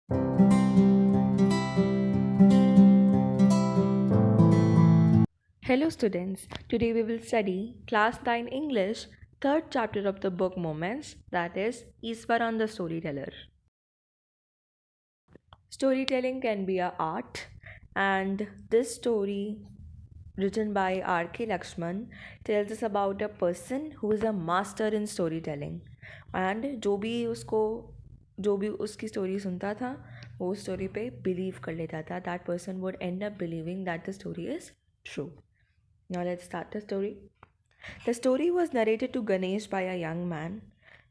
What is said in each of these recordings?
Hello students, today we will study class 9 English, third chapter of the book Moments, that is Iswaran the Storyteller. Storytelling can be a art, and this story written by R.K. Lakshman tells us about a person who is a master in storytelling. And जो भी उसकी story सुनता था वो उस story पे believe कर लेता था. That person would and up believing that the story is true. Now let's start the story. The story was narrated to Ganesh by a young man,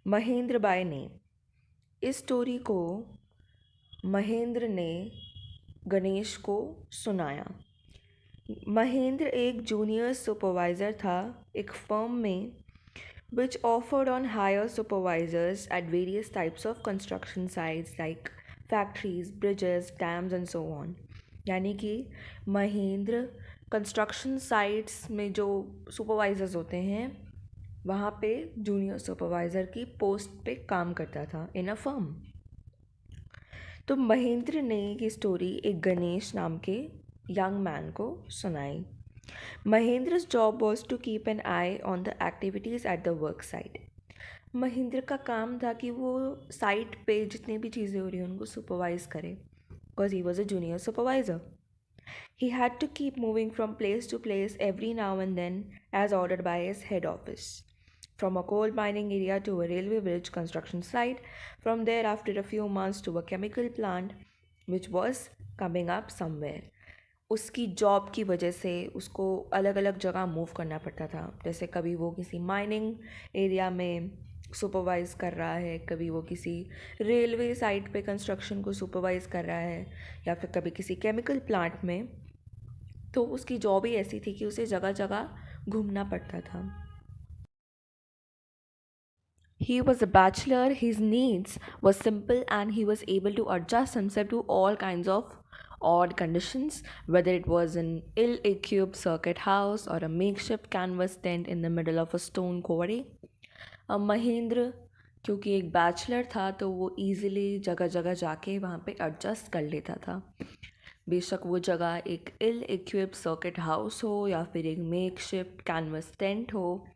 Mahendra by name. इस story को महेंद्र ने गणेश को सुनाया. महेंद्र एक junior supervisor था एक firm में which offered on hire supervisors at various types of construction sites like factories, bridges, dams and so on. यानी कि महेंद्र कंस्ट्रक्शन साइट्स में जो सुपरवाइजर्स होते हैं वहाँ पे जूनियर सुपरवाइज़र की पोस्ट पे काम करता था इन अ फर्म. तो महेंद्र ने ये स्टोरी एक गणेश नाम के यंग मैन को सुनाई. Mahendra's job was to keep an eye on the activities at the work site. Mahendra का काम था कि वो साइट पे जितनी भी चीज़ें हो रही हैं उनको सुपरवाइज करे because he was a junior supervisor. He had to keep moving from place to place every now and then as ordered by his head office. From a coal mining area to a railway bridge construction site, from there after a few months to a chemical plant which was coming up somewhere. उसकी job की वजह से उसको अलग अलग जगह move करना पड़ता था. जैसे कभी वो किसी माइनिंग एरिया में सुपरवाइज़ कर रहा है, कभी वो किसी रेलवे साइट पे कंस्ट्रक्शन को सुपरवाइज़ कर रहा है, या फिर कभी किसी केमिकल प्लांट में. तो उसकी जॉब ही ऐसी थी कि उसे जगह जगह घूमना पड़ता था. He was a bachelor, his needs were simple, and he was able to adjust himself to all kinds of odd conditions, whether it was an ill equipped circuit house or a makeshift canvas tent in the middle of a stone quarry. अब महेंद्र क्योंकि एक bachelor था तो वो easily जगह जगह जाके वहाँ पे एडजस्ट कर लेता था. बेशक वो जगह एक इल इक्विप्ड सर्किट हाउस हो या फिर एक मेक शिफ्ट कैनवस टेंट हो,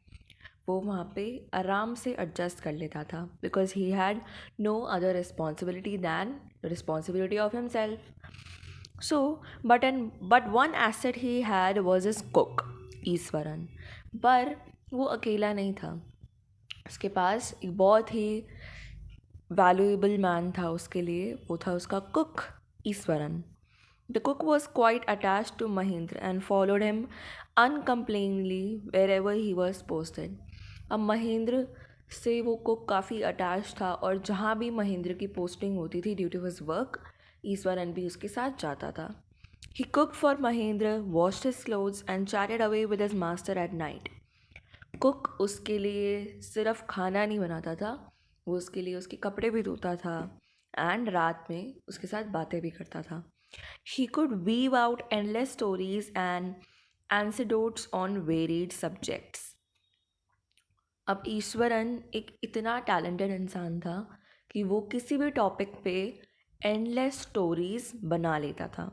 वो वहाँ पे आराम से एडजस्ट कर लेता था because he had no other responsibility than responsibility of himself. So but one asset he had was is cook Eswaran. पर वो अकेला नहीं था, उसके पास एक बहुत ही वैल्यूएबल मैन था उसके लिए, वो था उसका cook Eswaran. The cook was quite attached to Mahendra and followed him uncomplainingly wherever he was posted. अब महेंद्र से वो कुक काफ़ी अटैच था और जहाँ भी महेंद्र की पोस्टिंग होती थी due to his work, Eswaran भी उसके साथ जाता था. He cooked for Mahendra, washed his clothes and chatted away with his master at night. Cook उसके लिए सिर्फ खाना नहीं बनाता था, वो उसके लिए उसके कपड़े भी धोता था एंड रात में उसके साथ बातें भी करता था. He could weave out endless stories and anecdotes on varied subjects. अब ईश्वरन एक इतना टैलेंटेड इंसान था कि वो किसी भी टॉपिक पे एंडलेस स्टोरीज बना लेता था.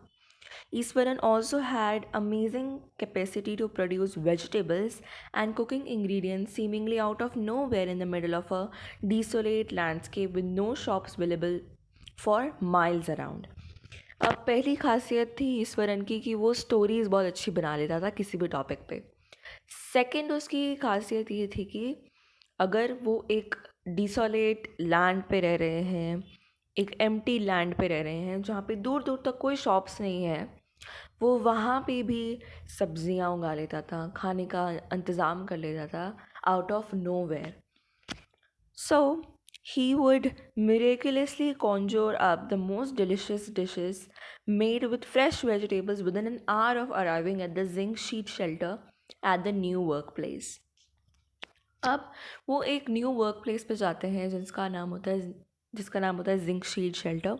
Iswaran also had amazing capacity to produce vegetables and cooking ingredients seemingly out of nowhere in the middle of a desolate landscape with no shops available for miles around. अब पहली खासियत थी ईश्वरन की कि वो स्टोरीज़ बहुत अच्छी बना लेता था किसी भी टॉपिक पे. सेकंड उसकी खासियत ये थी कि अगर वो एक डिसोलेट लैंड पे रह रहे हैं, एक एम्प्टी लैंड पे रह रहे हैं जहाँ पे दूर दूर तक कोई शॉप्स नहीं है, वो वहाँ पे भी सब्जियाँ उगा लेता था, खाने का इंतज़ाम कर लेता था out of nowhere. So he would miraculously conjure up the most delicious dishes made with fresh vegetables within an hour of arriving at the zinc sheet shelter at the new workplace. अब वो एक new work place पे जाते हैं जिसका नाम होता है जिंक शीट शेल्टर.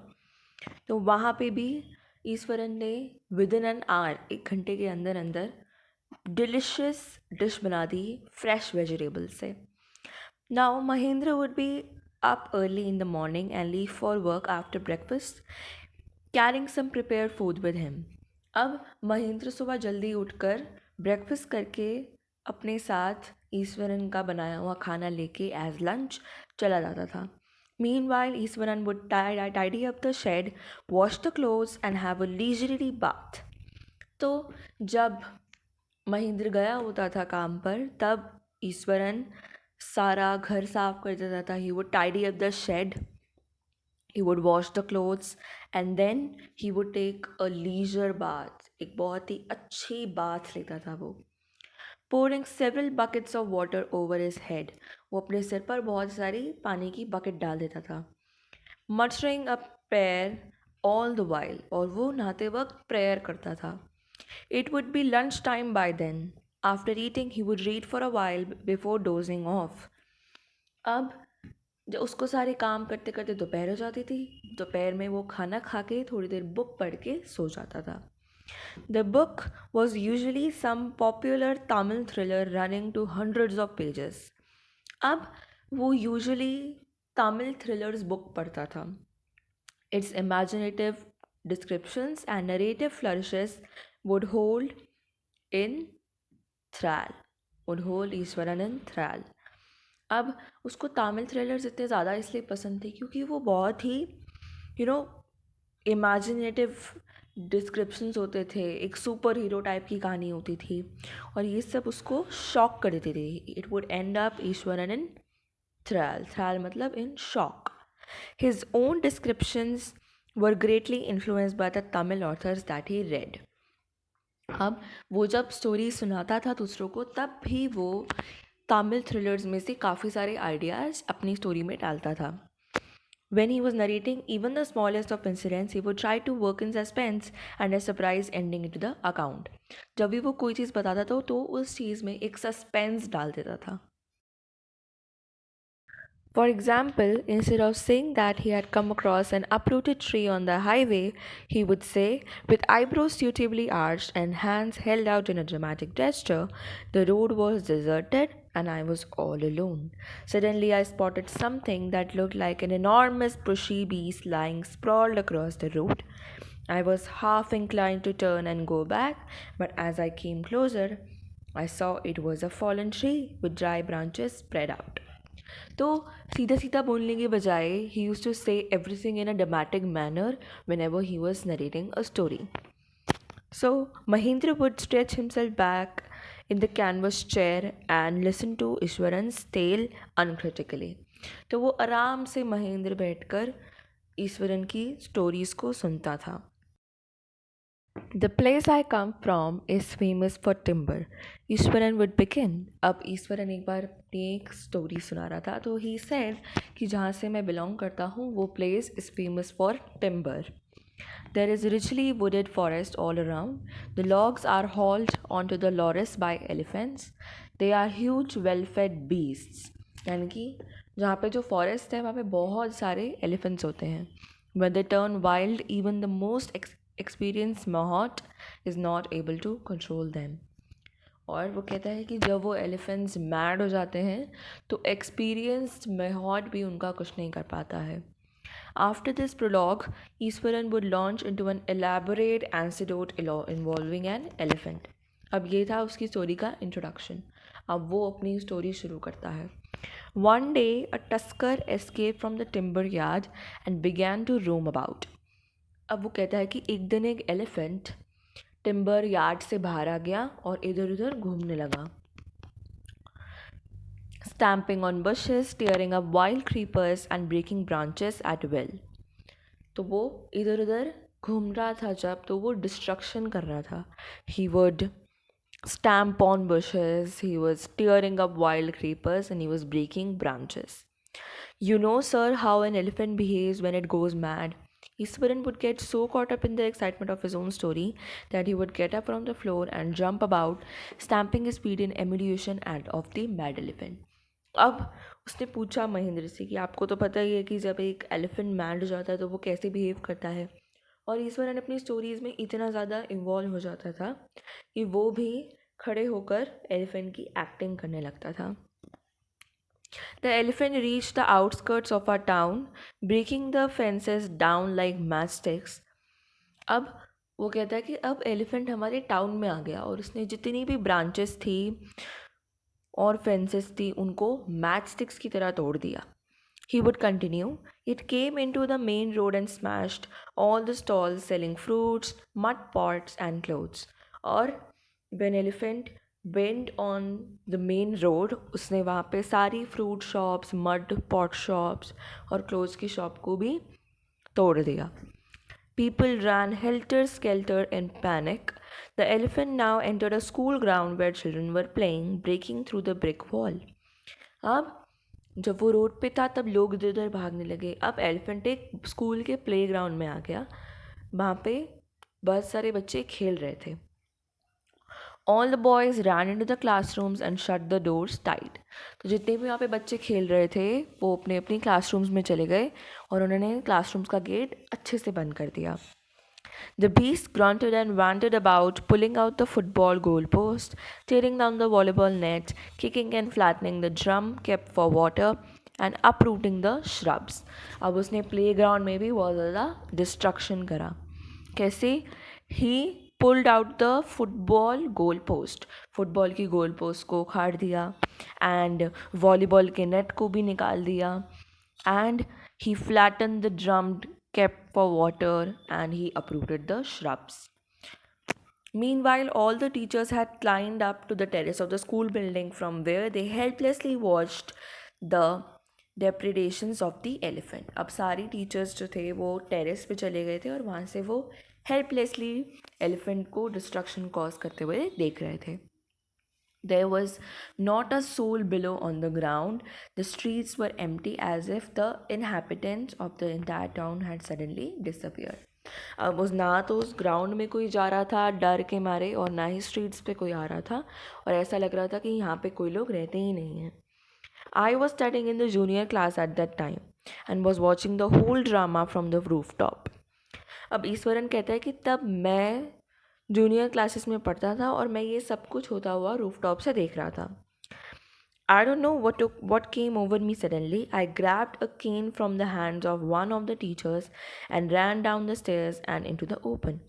तो वहाँ पे भी ईश्वरन ने विद इन एन आवर, 1 घंटे के अंदर अंदर डिलिशियस डिश बना दी फ्रेश वेजिटेबल से. Now Mahendra would be up early in the morning and leave for work after breakfast, carrying some prepared food with him. अब महेंद्र सुबह जल्दी उठकर ब्रेकफास्ट करके अपने साथ ईश्वरन का बनाया हुआ खाना लेके एज लंच चला जाता था. Meanwhile, Iswaran would tidy up the shed, wash the clothes, and have a leisurely bath. तो जब महेंद्र गया होता था काम पर तब ईश्वरन सारा घर साफ कर देता था. He would tidy up the shed, he would wash the clothes, and then he would take a leisure bath. एक बहुत ही अच्छी बाथ लेता था वो. Pouring several buckets of water over his head. वो अपने सिर पर बहुत सारी पानी की बकेट डाल देता था. Muttering a prayer all the while. और वो नहाते वक्त प्रेयर करता था. It would be lunch time by then. After eating, he would read for a while before dozing off. अब जब उसको सारे काम करते करते दोपहर हो जाती थी. दोपहर में वो खाना खा के थोड़ी देर बुक पढ़ के सो जाता था. The book was usually some popular Tamil thriller running to hundreds of pages. अब वो usually Tamil thrillers book पढ़ता था. Its imaginative descriptions and narrative flourishes would hold in thrall. Would hold Eswaran in thrall. अब उसको तामिल thrillers इतने ज़्यादा इसलिए पसंद थे क्योंकि वो बहुत ही इमेजिनेटिव डिस्क्रिप्शंस होते थे. एक सुपर हीरो टाइप की कहानी होती थी और ये सब उसको शॉक कर देते थे. It would and up Eswaran in thrall. Thrall मतलब in shock. His own descriptions were greatly influenced by the Tamil authors that he read. अब वो जब स्टोरी सुनाता था दूसरों को तब भी वो तमिल थ्रिलर्स में से काफ़ी सारे आइडियाज़ अपनी स्टोरी में डालता था. When he was narrating even the smallest of incidents, he would try to work in suspense and a surprise ending into the account. जब भी वो कोई चीज़ बताता था तो उस चीज़ में एक सस्पेंस डाल देता था. For example, instead of saying that he had come across an uprooted tree on the highway, he would say, with eyebrows suitably arched and hands held out in a dramatic gesture, the road was deserted and I was all alone. Suddenly, I spotted something that looked like an enormous bushy beast lying sprawled across the road. I was half inclined to turn and go back, but as I came closer, I saw it was a fallen tree with dry branches spread out. तो सीधा सीधा बोलने के बजाय he use to say everything in a dramatic manner whenever he was narrating a story. So Mahendra would stretch himself back in the canvas chair and listen to Eshwaran's tale uncritically. तो वो आराम से महेंद्र बैठकर ईश्वरन की स्टोरीज़ को सुनता था. The place I come from is famous for timber. Eswaran would begin. अब ईश्वरन एक बार अपनी एक स्टोरी सुना रहा था तो he said कि जहाँ से मैं बिलोंग करता हूँ वो place is famous for timber. There is richly wooded forest all around. The logs are hauled onto the lorries by elephants. They are huge well-fed beasts. यानी कि जहाँ पे जो फॉरेस्ट है वहाँ पे बहुत सारे एलिफेंट्स होते हैं. When they turn wild, even the most experienced mahot is not able to control them. और वो कहता है कि जब वो एलिफेंट्स मैड हो जाते हैं तो एक्सपीरियंस्ड मेहॉट भी उनका कुछ नहीं कर पाता है. After this prologue, Iswaran would launch into an elaborate anecdote involving an elephant. अब ये था उसकी स्टोरी का इंट्रोडक्शन. अब वो अपनी स्टोरी शुरू करता है. One day, a tusker escaped from the timber yard and began to roam about. अब वो कहता है कि एक दिन एक एलिफेंट टिम्बर यार्ड से बाहर आ गया और इधर उधर घूमने लगा. Stamping on bushes, tearing up wild creepers and breaking branches at will. तो वो इधर उधर घूम रहा था जब तो वो डिस्ट्रक्शन कर रहा था. He would stamp on bushes, he was tearing up wild creepers and he was breaking branches. You know, sir, how an elephant behaves when it goes mad. Iswaran would get so caught up in the excitement of his own story that he would get up from the floor and jump about, stamping his feet in emulation and of the mad elephant. अब उसने पूछा महेंद्र से कि आपको तो पता ही है कि जब एक एलिफेंट मैड हो जाता है तो वो कैसे बिहेव करता है. और ईश्वरन अपनी स्टोरीज़ में इतना ज़्यादा इन्वॉल्व हो जाता था कि वो भी खड़े होकर एलिफेंट की एक्टिंग करने लगता था. The elephant reached the outskirts of our town, breaking the fences down like matchsticks. अब वो कहता है कि अब एलिफेंट हमारे टाउन में आ गया और उसने जितनी भी ब्रांचेस थी और फेंसेस थी उनको मैच स्टिक्स की तरह तोड़ दिया. He would continue. It came into the main road and smashed all the stalls selling fruits, mud pots, and clothes. और when elephant went on the main road, उसने वहाँ पे सारी fruit shops, mud pot shops और clothes की shop को भी तोड़ दिया. People ran helter skelter in panic. The elephant now entered a school ground where children were playing, breaking through the brick wall. अब जब वो रोड पे था तब लोग इधर उधर भागने लगे. अब एलिफेंट एक स्कूल के प्लेग्राउंड में आ गया. वहाँ पे बहुत सारे बच्चे खेल रहे थे. All the boys ran into the classrooms and shut the doors tight. तो जितने भी वहाँ पे बच्चे खेल रहे थे वो अपने अपनी क्लासरूम्स में चले गए और उन्होंने क्लासरूम्स का गेट अच्छे से बंद कर दिया. The beast grunted and wandered about, pulling out the football goalpost, tearing down the volleyball net, kicking and flattening the drum kept for water, and uprooting the shrubs. अब उसने प्लेग्राउंड में भी बहुत ज़्यादा डिस्ट्रक्शन करा. कैसे? He pulled out the football goalpost. Football की goal post को उखाड़ दिया and वॉलीबॉल के नेट को भी निकाल दिया and he flattened the drum kept for water and he uprooted the shrubs. Meanwhile, all the teachers had climbed up to the terrace of the school building from where they helplessly watched the depredations of the elephant. अब सारी teachers जो थे वो terrace पे चले गए थे और वहाँ से वो हेल्पलेसली एलिफेंट को डिस्ट्रक्शन कॉज करते हुए देख रहे थे. There was not a soul below on the ground. The streets were empty as if the inhabitants of the entire town had suddenly disappeared. अब उस ना तो उस ग्राउंड में कोई जा रहा था डर के मारे और ना ही स्ट्रीट्स पे कोई आ रहा था और ऐसा लग रहा था कि यहाँ पे कोई लोग रहते ही नहीं हैं. I was studying in the junior class at that time and was watching the whole drama from the rooftop. अब ईश्वरन कहता है कि तब मैं जूनियर क्लासेस में पढ़ता था और मैं ये सब कुछ होता हुआ रूफटॉप से देख रहा था. I don't know what came over me suddenly. I grabbed a cane from the hands of one of the teachers and ran down the stairs and into the open.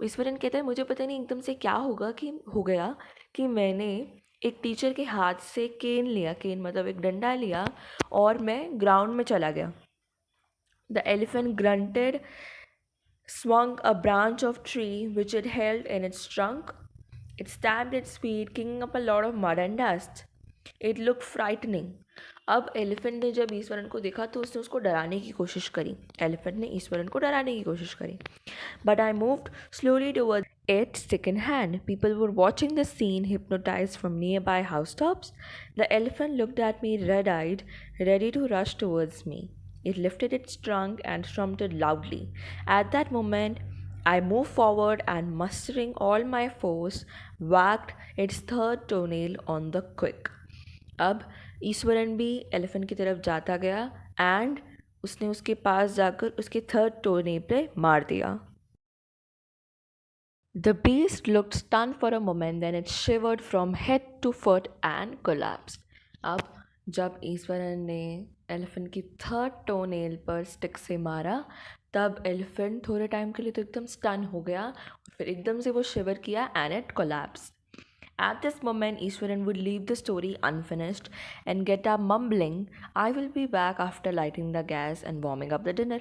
Eswaran कहता है मुझे पता नहीं एकदम से क्या हो गया कि मैंने एक टीचर के हाथ से केन लिया. केन मतलब एक डंडा लिया और मैं ग्राउंड में चला गया. The elephant grunted, swung a branch of tree which it held in its trunk. It stamped its feet, kicking up a lot of mud and dust. It looked frightening. अब एलिफेंट ने जब ईश्वरन को देखा तो उसने उसको डराने की कोशिश करी. एलिफेंट ने ईश्वरन को डराने की कोशिश करी. But I moved slowly toward it, stick in hand. People were watching the scene, hypnotized from nearby housetops. The elephant looked at me red-eyed, ready to rush towards me. It lifted its trunk and trumpeted loudly. At that moment, I moved forward and, mustering all my force, whacked its third toenail on the quick. अब ईश्वरन भी elephant की तरफ जाता गया and उसने उसके पास जाकर उसके थर्ड टोनेल पे मार दिया. The beast looked stunned for a moment, then it shivered from head to foot and collapsed. अब जब ईश्वरन ने एलिफेंट की थर्ड टोनेल पर स्टिक से मारा तब एलिफेंट थोड़े टाइम के लिए तो एकदम स्टन हो गया और फिर एकदम से वो शिवर किया and it collapse. At this moment, Ishwaran would leave the story unfinished and get up mumbling, I will be back after lighting the gas and warming up the dinner.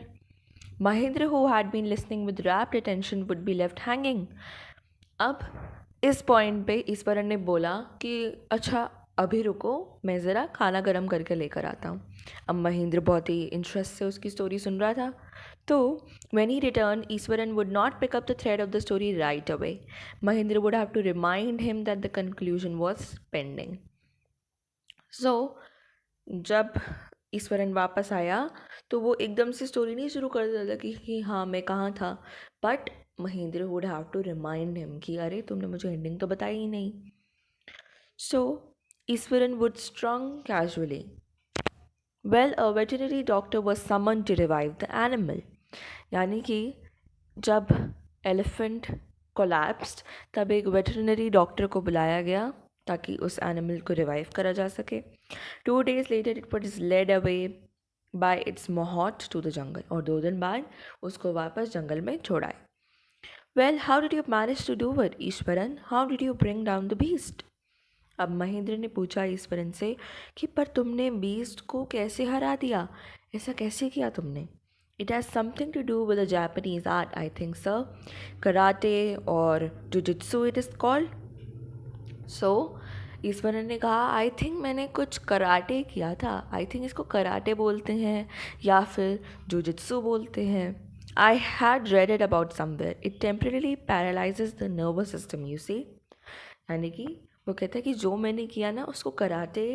Mahendra, who had been listening with rapt attention, would be left hanging. अब इस point पे ईश्वरन ने बोला कि अच्छा अभी रुको मैं ज़रा खाना गर्म करके लेकर आता हूँ. अब महेंद्र बहुत ही इंटरेस्ट से उसकी स्टोरी सुन रहा था. तो when he returned, Iswaran would not pick up the thread of the story right away. Mahendra would have to remind him that the conclusion was pending. So जब ईश्वरन वापस आया तो वो एकदम से स्टोरी नहीं शुरू कर देता कि हाँ मैं कहाँ था. But Mahendra would have to remind him कि अरे तुमने मुझे एंडिंग तो बताई ही नहीं. So Eshwaran would strung casually. Well, a veterinary doctor was summoned to revive the animal. यानी कि जब एलिफेंट कोलैप्स्ड तब एक वेटरनरी डॉक्टर को बुलाया गया ताकि उस एनिमल को रिवाइव करा जा सके। 2 days later it was led away by its mohot to the jungle, और 2 दिन बाद उसको वापस जंगल में छोड़ाए। Well, how did you manage to do it, Eswaran? How did you bring down the beast? अब महेंद्र ने पूछा ईश्वरन से कि पर तुमने बीस्ट को कैसे हरा दिया, ऐसा कैसे किया तुमने? It has something to do with the Japanese art, I think sir, karate और jujitsu it is called. So Eswaran ने कहा आई थिंक मैंने कुछ कराटे किया था, आई थिंक इसको कराटे बोलते हैं या फिर जुजित्सु बोलते हैं। I had read it about somewhere, it temporarily paralyses the nervous system you see. यानी कि वो कहता है कि जो मैंने किया ना उसको कराटे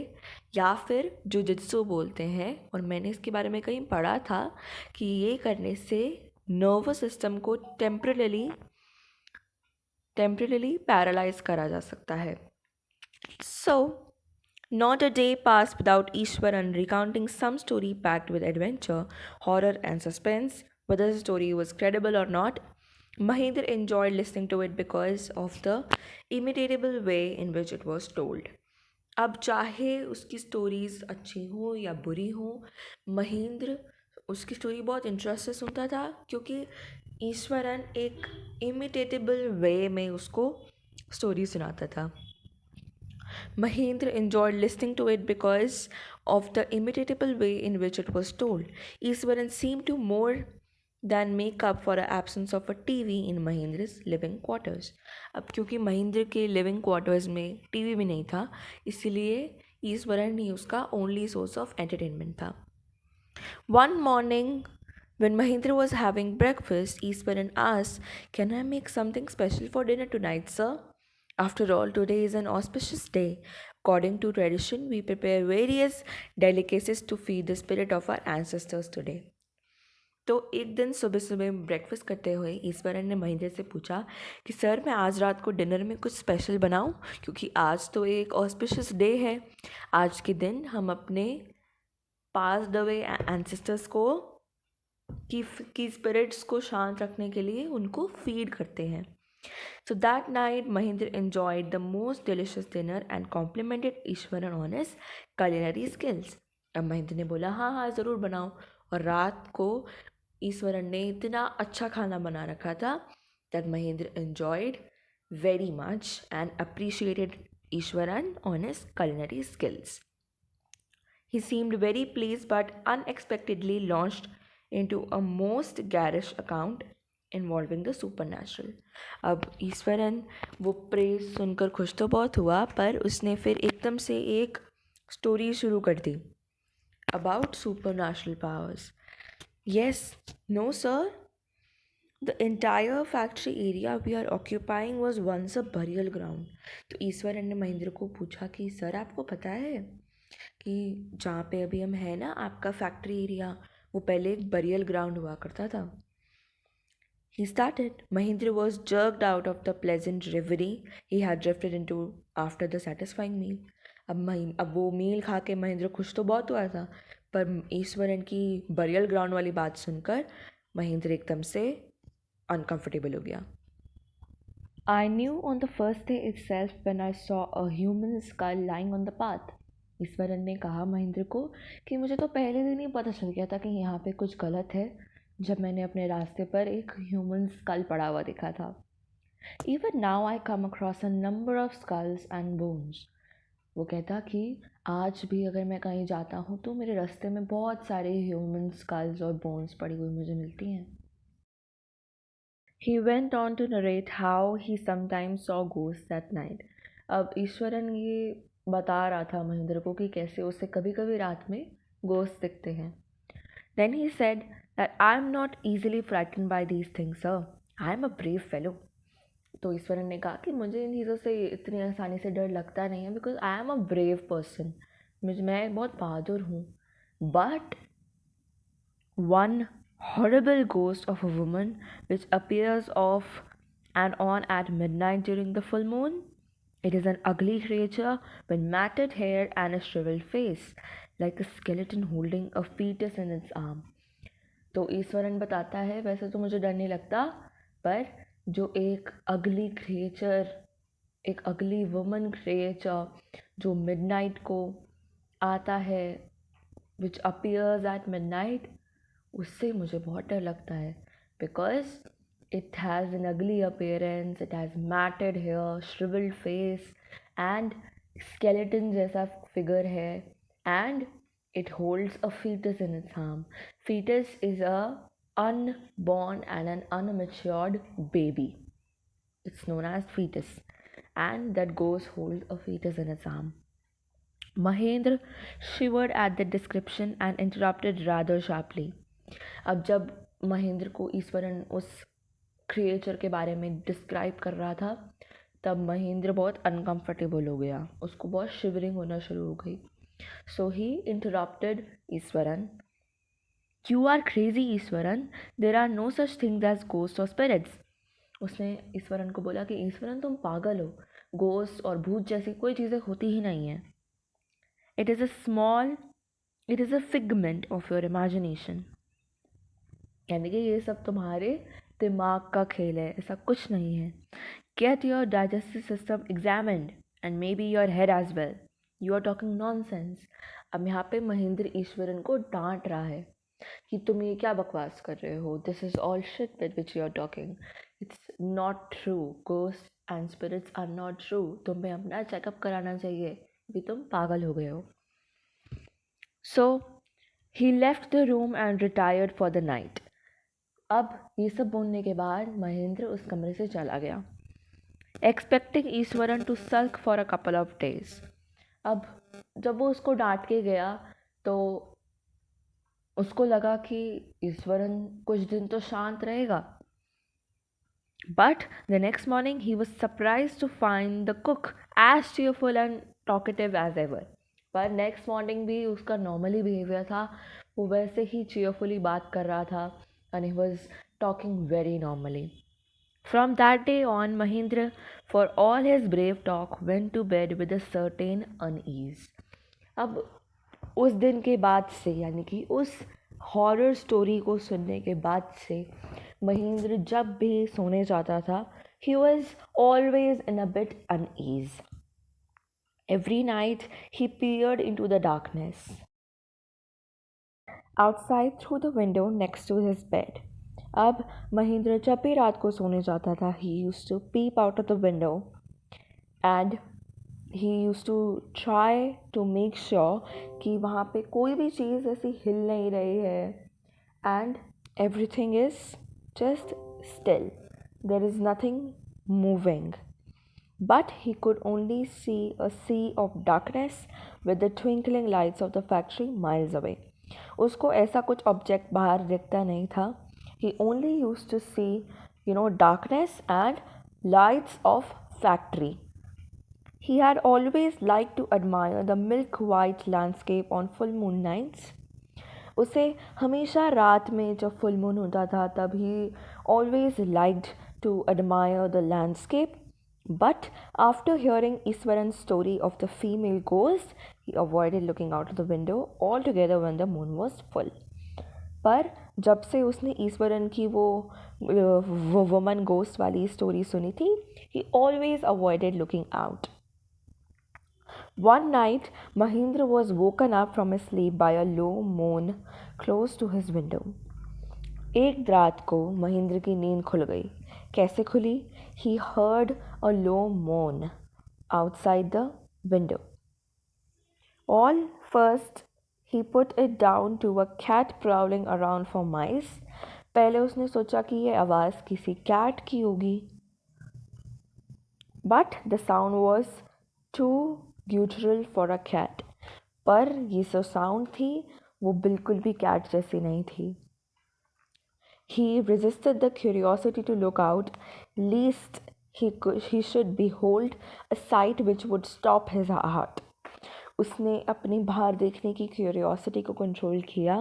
या फिर जुजित्सु बोलते हैं, और मैंने इसके बारे में कहीं पढ़ा था कि ये करने से नर्वस सिस्टम को टेम्परली पैरालाइज करा जा सकता है। सो not a day passed without Ishwaran recounting some story packed with adventure, horror, and suspense. Whether the story was credible or not, Mahendra enjoyed listening to it because of the imitable way in which it was told. अब चाहे उसकी stories अच्छी हो या बुरी हो, महेंद्र उसकी story बहुत इंटरेस्ट से सुनता था क्योंकि ईश्वरन एक इमिटेटेबल वे में उसको स्टोरी सुनाता था। Mahendra enjoyed listening to it because of the imitable way in which it was told. Iswaran seemed to more than make up for the absence of a TV in Mahendra's living quarters. अब क्योंकि महेंद्र के living quarters में TV भी नहीं था, इसीलिए ईश्वरन ही उसका only source of entertainment था। One morning, when Mahendra was having breakfast, Iswaran asked, "Can I make something special for dinner tonight, sir?" After all, today is an auspicious day. According to tradition, we prepare various delicacies to feed the spirit of our ancestors today. तो एक दिन सुबह सुबह breakfast करते हुए ईश्वरन ने महेंद्र से पूछा कि सर मैं आज रात को डिनर में कुछ स्पेशल बनाऊं, क्योंकि आज तो एक ऑस्पिशियस डे है। आज के दिन हम अपने पास्ट अवे एंसेस्टर्स को की स्पिरिट्स को शांत रखने के लिए उनको फीड करते हैं। So that night, Mahendra enjoyed the most delicious dinner and complimented Ishwaran on his culinary skills. अब महेंद्र ने बोला हाँ हाँ ज़रूर बनाओ, और रात को ईश्वरन ने इतना अच्छा खाना बना रखा था that Mahendra enjoyed very much and appreciated Ishwaran on his culinary skills. He seemed very pleased but unexpectedly launched into a most garish account involving the super natural. अब ईश्वरन वो प्रेज सुनकर खुश तो बहुत हुआ, पर उसने फिर एकदम से एक स्टोरी शुरू कर दी about supernatural powers. Yes, no sir, the entire factory area we are occupying was once a burial ground. तो ईश्वरन ने महेंद्र को पूछा कि सर आपको पता है कि जहाँ पे अभी हम हैं ना, आपका फैक्ट्री एरिया, वो पहले एक बरियल ग्राउंड हुआ करता था। He started. Mahendra was jerked out of the pleasant reverie he had drifted into after the satisfying meal. अब वो मील खा के महेंद्र खुश तो बहुत हुआ था, पर ईश्वरन की बरियल ग्राउंड वाली बात सुनकर महेंद्र एकदम से अनकंफर्टेबल हो गया। I knew on the first day itself when I saw a human skull lying on the path. Eswaran ने कहा महेंद्र को कि मुझे तो पहले दिन ही पता चल गया था कि यहाँ पे कुछ गलत है, जब मैंने अपने रास्ते पर एक ह्यूमन स्कल पड़ा हुआ देखा था। Even now I come across a number of skulls and bones. वो कहता कि आज भी अगर मैं कहीं जाता हूँ तो मेरे रास्ते में बहुत सारे ह्यूमन स्कल्स और बोन्स पड़ी हुई मुझे मिलती हैं। He went on to narrate how he sometimes saw ghosts at night. अब ईश्वरन ये बता रहा था महेंद्र को कि कैसे उसे कभी कभी रात में गोस्ट दिखते हैं। Then he said that I am not easily frightened by these things, sir. I am a brave fellow. तो ईश्वरन ने कहा कि मुझे इन चीज़ों से इतनी आसानी से डर लगता नहीं है, because I am a brave person, मैं बहुत बहादुर हूँ। But one horrible ghost of a woman which appears off and on at midnight during the full moon. It is an ugly creature with matted hair and a shriveled face, like a skeleton holding a fetus in its arm. तो ईश्वरन बताता है वैसे तो मुझे डर नहीं लगता, पर जो एक अगली क्रिएचर एक अगली वुमन क्रिएचर जो मिडनाइट को आता है, विच अपीयर्स एट मिडनाइट, उससे मुझे बहुत डर लगता है, because it has an ugly appearance, it has matted hair, shrivelled face and skeleton जैसा फिगर है, and it holds a fetus in its arm. Fetus is a unborn and an unmatured baby. It's known as fetus, and that ghost holds a fetus in its arm. Mahendra shivered at the description and interrupted rather sharply. अब जब महेंद्र को ईश्वरन उस creature के बारे में describe कर रहा था, तब महेंद्र बहुत अनकंफर्टेबल हो गया, उसको बहुत शिवरिंग होना शुरू हो गई. So he interrupted Eshwaran. You are crazy Eshwaran, there are no such things as ghost और स्पिरिट्स. उसने ईश्वरन को बोला कि ईश्वरन तुम पागल हो, गोस्ट और भूत जैसी कोई चीज़ें होती ही नहीं हैं. It is a small, it is a figment of your imagination. यानी कि ये सब तुम्हारे दिमाग का खेल है, ऐसा कुछ नहीं है. Get your digestive system examined and may be your head as well. You are talking nonsense. अब यहाँ पे महेंद्र ईश्वरन को डांट रहा है कि तुम ये क्या बकवास कर रहे हो, this is all shit with which you are talking, it's not true, ghost and spirits are not true, तुम्हें अपना चेकअप कराना चाहिए, कि तुम पागल हो गए हो. So he left the room and retired for the night. अब ये सब बोलने के बाद महेंद्र उस कमरे से चला गया, expecting Eshwaran to sulk for a couple of days. अब जब वो उसको डांट के गया तो उसको लगा कि ईश्वरन कुछ दिन तो शांत रहेगा. But the next morning he was surprise to find the cook as cheerful and talkative as ever. पर नेक्स्ट मॉर्निंग भी उसका नॉर्मली बिहेवियर था, वो वैसे ही चीयरफुली बात कर रहा था, and he was talking very normally. From that day on, Mahindra, for all his brave talk, went to bed with a certain unease. अब उस दिन के बाद से, यानी कि उस हॉरर स्टोरी को सुनने के बाद से, महेंद्र जब भी सोने जाता था, he was always in a bit unease. Every night he peered into the darkness outside through the window next to his bed. अब महेंद्र जब भी रात को सोने जाता था, he used to peep out of the window and he used to try to make sure कि वहाँ पे कोई भी चीज़ ऐसी हिल नहीं रही है, and everything is just still. There is nothing moving. But he could only see a sea of darkness with the twinkling lights of the factory miles away. उसको ऐसा कुछ ऑब्जेक्ट बाहर दिखता नहीं था. He only used to see, darkness and lights of factory. He had always liked to admire the milk white landscape on full moon nights. उसे हमेशा रात में जब फुल मून होता था तब he always liked to admire the landscape. But after hearing Iswaran's story of the female ghost, he avoided looking out of the window altogether when the moon was full. पर जब से उसने ईश्वरन की वो woman ghost वाली story सुनी थी, he always avoided looking out. One night, Mahindra was woken up from his sleep by a low moan close to his window. एक रात को महेंद्र की नींद खुल गई. कैसे खुली? He heard a low moan outside the window. All first, he put it down to a cat prowling around for mice. पहले उसने सोचा कि ये आवाज़ किसी कैट की होगी. But the sound was too guttural for a cat. पर ये जो साउंड थी वो बिल्कुल भी कैट जैसी नहीं थी. He resisted the curiosity to look out, lest he should behold a sight which would stop his heart. उसने अपनी बाहर देखने की क्यूरियोसिटी को कंट्रोल किया,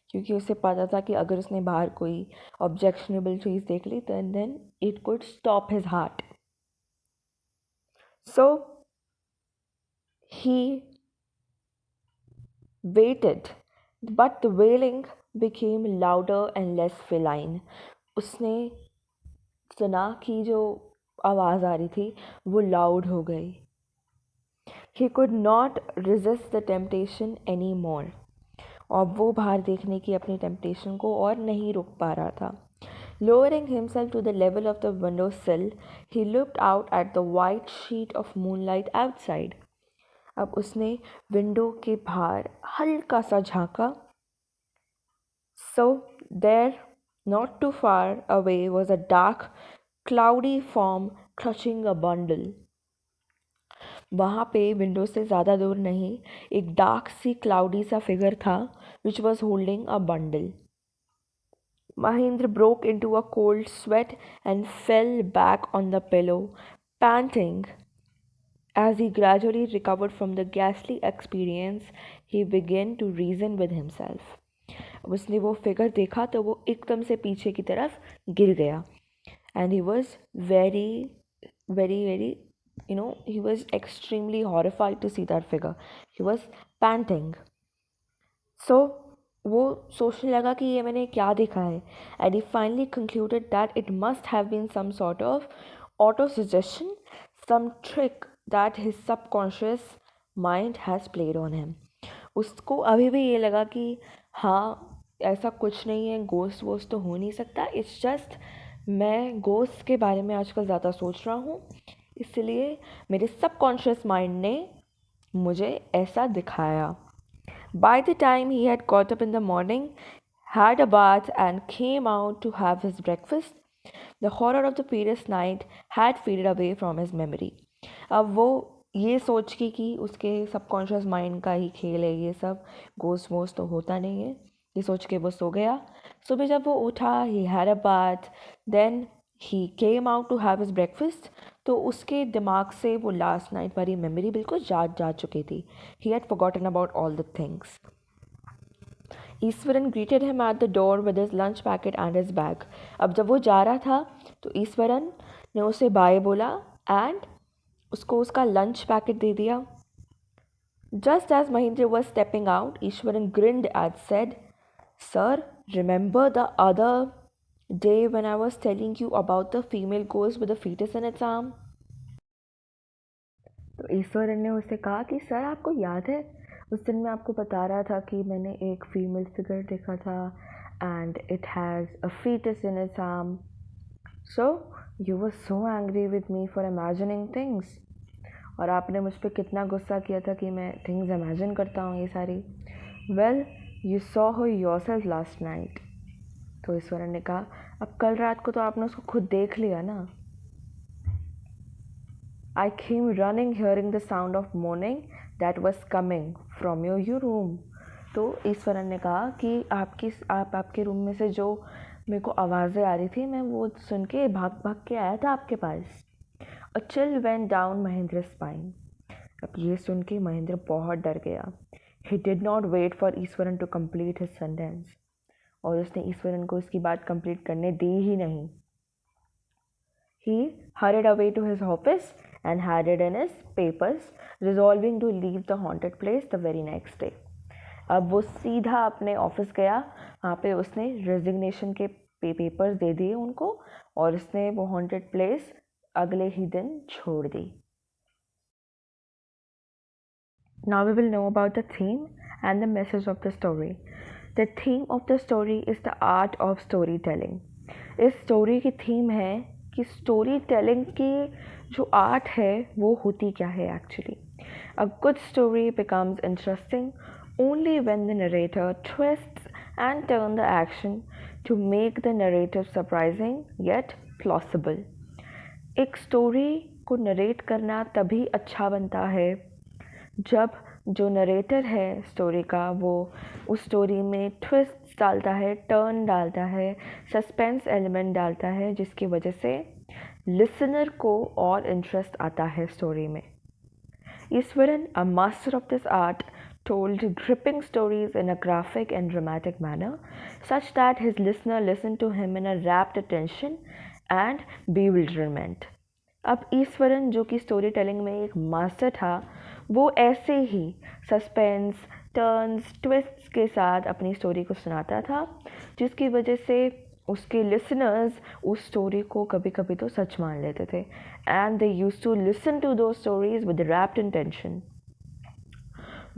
क्योंकि उसे पता था कि अगर उसने बाहर कोई ऑब्जेक्शनेबल चीज़ देख ली then it could stop his heart. So he waited, but the wailing became louder and less feline. उसने सुना कि जो आवाज़ आ रही थी वो लाउड हो गई. He could not resist the temptation anymore. और वो बाहर देखने की अपनी टेम्पटेशन को और नहीं रोक पा रहा था. Lowering himself to the level of the window sill, he looked out at the white sheet of moonlight outside. अब उसने विंडो के बाहर हल्का सा झांका. So there, not too far away, was a dark, cloudy form clutching a bundle. वहाँ पे window से ज़्यादा दूर नहीं एक डार्क सी क्लाउडी सा फिगर था which was holding a bundle. Mahendra broke into a cold sweat and fell back on the pillow, panting. As he gradually recovered from the ghastly experience, he began to reason with himself. उसने वो figure देखा तो वो एकदम से पीछे की तरफ गिर गया. And he was very, he was extremely horrified to see that figure. He was panting. So वो सोचने लगा कि ये मैंने क्या देखा है. And he finally concluded that it must have been some sort of auto suggestion, some trick that his subconscious mind has played on him. उसको अभी भी ये लगा कि हाँ ऐसा कुछ नहीं है, गोस्ट वोस्ट तो हो नहीं सकता. इट्स जस्ट मैं गोस्ट के बारे में आजकल ज़्यादा सोच रहा हूँ, इसलिए मेरे सबकॉन्शियस माइंड ने मुझे ऐसा दिखाया. By the time he had got up in the morning, had a bath and came out to have his breakfast, the horror of the previous night had faded away from his memory. अब वो ये सोच के कि उसके subconscious mind का ही खेल है ये सब, गोस्ट वोस्ट तो होता नहीं है, ये सोच के वो सो गया. सुबह जब वो उठा, he had a bath, then he came out to have his breakfast. तो उसके दिमाग से वो लास्ट नाइट वाली मेमोरी बिल्कुल जा चुकी थी. He had forgotten about all the things. Eswaran greeted him at the door with his lunch packet and his bag. अब जब वो जा रहा था तो ईश्वरन ने उसे बाय बोला एंड उसको उसका लंच पैकेट दे दिया. Just as Mahendra was stepping out, Ishwaran grinned and said, "Sir, remember the other day when I was telling you about the female ghost with a fetus in its arm?" तो ईश्वरन ने उससे कहा कि sir आपको याद है उस दिन मैं आपको बता रहा था कि मैंने एक फीमेल फिगर देखा था and it has a foetus in its arm. So you were so angry with me for imagining things. और आपने मुझ पर कितना गुस्सा किया था कि मैं थिंग्स इमेजिन करता हूँ ये सारी. Well you saw her yourself last night. तो ईश्वरन ने कहा अब कल रात को तो आपने उसको खुद देख लिया ना. I came running hearing the sound of moaning that was coming from your room. तो ईश्वरन ने कहा कि आपके रूम में से जो मेरे को आवाज़ें आ रही थी मैं वो सुन के भाग भाग के आया था आपके पास. A chill went down Mahendra's spine. अब ये सुन के महेंद्र बहुत डर गया. He did not wait for Eswaran to complete his sentence. और उसने ईश्वरन को इसकी बात कंप्लीट करने दी ही नहीं. He hurried away to his office and handed in his papers, resolving to leave the haunted place the very next day. अब वो सीधा अपने ऑफिस गया. वहाँ पे उसने रेजिग्नेशन के पेपर्स दे दिए उनको और उसने वो हॉन्टेड प्लेस अगले ही दिन छोड़ दी. Now we will know about the theme and the message of the story. The theme of the story is the art of storytelling. इस स्टोरी की थीम है कि स्टोरी टेलिंग की जो आर्ट है वो होती क्या है actually. A good story becomes interesting only when the narrator twists and turn the action to make the narrative surprising yet plausible. एक स्टोरी को नरेट करना तभी अच्छा बनता है जब जो नरेटर है स्टोरी का वो उस स्टोरी में ट्विस्ट डालता है, टर्न डालता है, सस्पेंस एलिमेंट डालता है जिसकी वजह से लिसनर को और इंटरेस्ट आता है स्टोरी में. Eswaran, a master of this art, told gripping stories in a graphic and dramatic manner such that his listener listened to him in a rapt attention and bewilderment. अब ईश्वरन जो कि स्टोरी टेलिंग में एक master था वो ऐसे ही suspense, turns, twists के साथ अपनी स्टोरी को सुनाता था जिसकी वजह से उसके लिसनर्स उस स्टोरी को कभी कभी तो सच मान लेते थे, and they use to listen to those stories with rapt intention.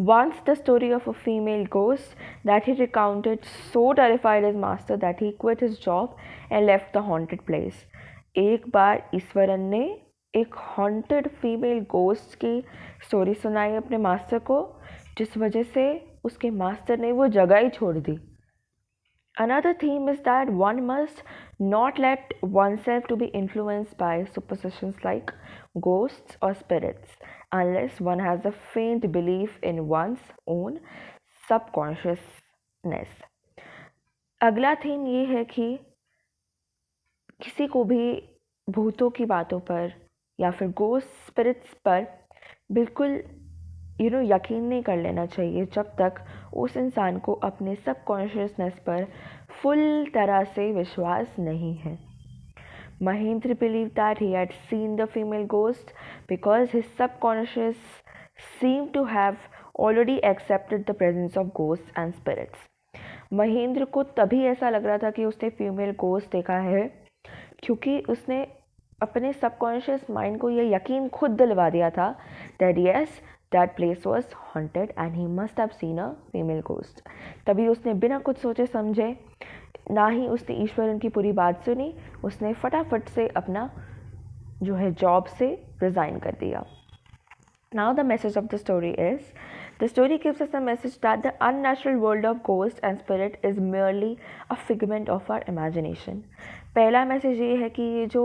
Once the story of a female ghost that he recounted so terrified his master that he quit his job and left the haunted place. एक बार ईश्वरन ने एक haunted female ghost की story सुनाई अपने master को, जिस वजह से उसके मास्टर ने वो जगह ही छोड़ दी. Another theme is that one must not let oneself to be influenced by superstitions like ghosts or spirits unless one has a faint belief in one's own subconsciousness. अगला थीम ये है कि किसी को भी भूतों की बातों पर या फिर गोस्ट स्पिरिट्स पर बिल्कुल यकीन नहीं कर लेना चाहिए जब तक उस इंसान को अपने सबकॉन्शियसनेस पर फुल तरह से विश्वास नहीं है. Mahendra believed that he had seen the female ghost because his subconscious seemed to have already accepted the presence of ghosts and spirits. Mahendra को तभी ऐसा लग रहा था कि उसने फीमेल गोस्ट देखा है क्योंकि उसने अपने सबकॉन्शियस माइंड को यह यकीन खुद दिलवा दिया था that yes that place was haunted and he must have seen a female ghost. तभी उसने बिना कुछ सोचे समझे, ना ही उसने ईश्वरन की पूरी बात सुनी, उसने फटाफट से अपना जो है जॉब से रिज़ाइन कर दिया. Now the message of the story is, the story gives us a message that the unnatural world of ghost and spirit is merely a figment of our imagination. पहला मैसेज ये है कि ये जो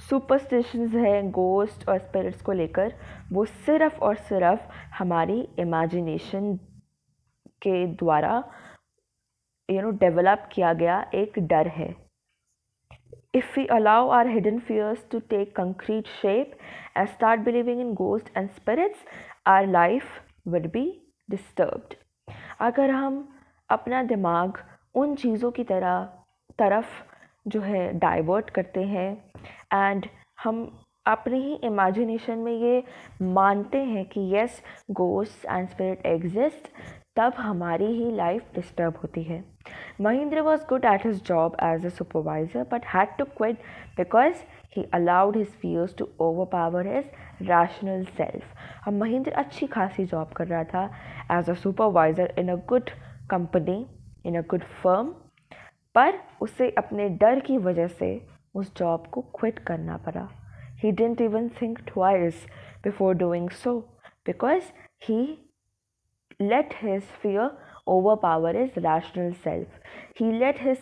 superstitions हैं ghost और spirits को लेकर, वो सिर्फ़ और सिर्फ हमारी इमेजिनेशन के द्वारा डेवलप किया गया एक डर है. If we allow our hidden fears to take concrete shape and start believing in ghosts and spirits, our life would be disturbed. अगर हम अपना दिमाग उन चीज़ों की तरफ जो है डाइवर्ट करते हैं एंड हम अपनी ही इमेजिनेशन में ये मानते हैं कि yes ghost and spirit exist, तब हमारी ही लाइफ डिस्टर्ब होती है. Mahindra was good at his job as a supervisor but had to quit because he allowed his fears to overpower his rational self. अब महेंद्र अच्छी खासी जॉब कर रहा था as a supervisor in a good company, in a good firm, पर उसे अपने डर की वजह से उस जॉब को क्विट करना पड़ा. He didn't even think twice before doing so because he let his fear overpower his rational self. He let his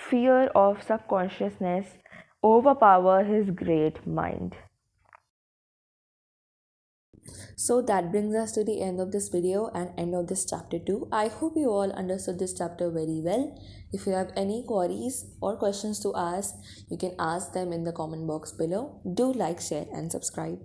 fear of subconsciousness overpower his great mind. So that brings us to the end of this video and end of this chapter 2. I hope you all understood this chapter very well. If you have any queries or questions to ask, you can ask them in the comment box below. Do like, share and subscribe.